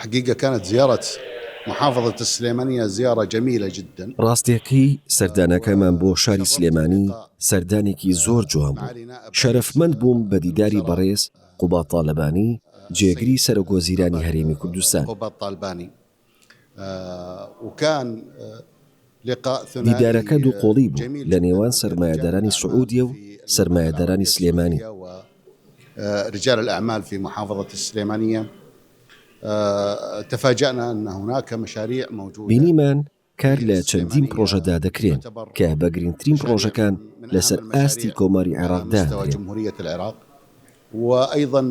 حقيقة كانت زيارة محافظة السليمانية زيارة جميلة جدا. ڕاستیەکەی سەردانەکەمان بۆ شاری سلێمانی سەردانێکی زۆر جوان بوو. شەرەفمەند بووم بە دیداری بەڕێز قوبات طالبانی، جێگری سەرۆکوەزیرانی هەرێمی کوردستان. دیدارەکە دووقۆڵی بوو لە نێوان سەرمایەدارانی سعودیە و سەرمایەدارانی سلێمانی. رجال الأعمال في محافظة السليمانية تفاجأنا أن هناك مشاريع موجودة. بینیمان کار لە چەندین پرۆژەدا دەکرێن کە بە گرنگترین پرۆژەکان لەسەر ئاستی کۆماری عێراقدا دەکرێن. وأيضا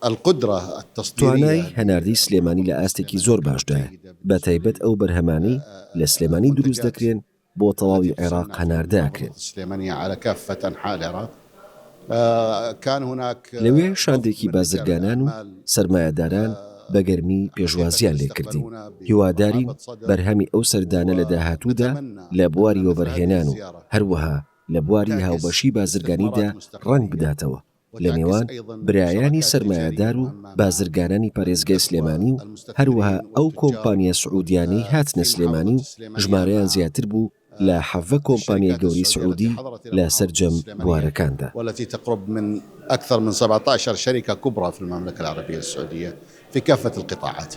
القدرة توانای هەناردەی سلێمانی لە ئاستێکی زۆر باشدایە، بە تایبەت ئەو بەرهەمانەی لە سلێمانی دروست دەکرێن بۆ تەواوی عێراق هەناردەکرێن. لەوێ شاندێکی بازرگانان و سەرمایەداران بەگەرمی پێشوازیان لێکردین. هیوادارین بەرهەمی ئەو سەردانە لە داهاتوودا لە بواری وەبەرهێنان و هەروەها لە بواری هاوبەشی بازرگانیدا ڕەنگ بداتەوە لە نێوان برایانی سەرمایەدار و بازرگانانی پارێزگای سلێمانی و هەروەها ئەو کۆمپانیە سعودیانەی هاتنە سلێمانی و ژمارەیان زیاتر بوو لە 7 کۆمپانیای گەوری سعودی لە سەرجەم بوارەکاندا. والتي تقرب من أكثر من 17 شركة كبرى في المملكة العربية السعودية في كافة القطاعات.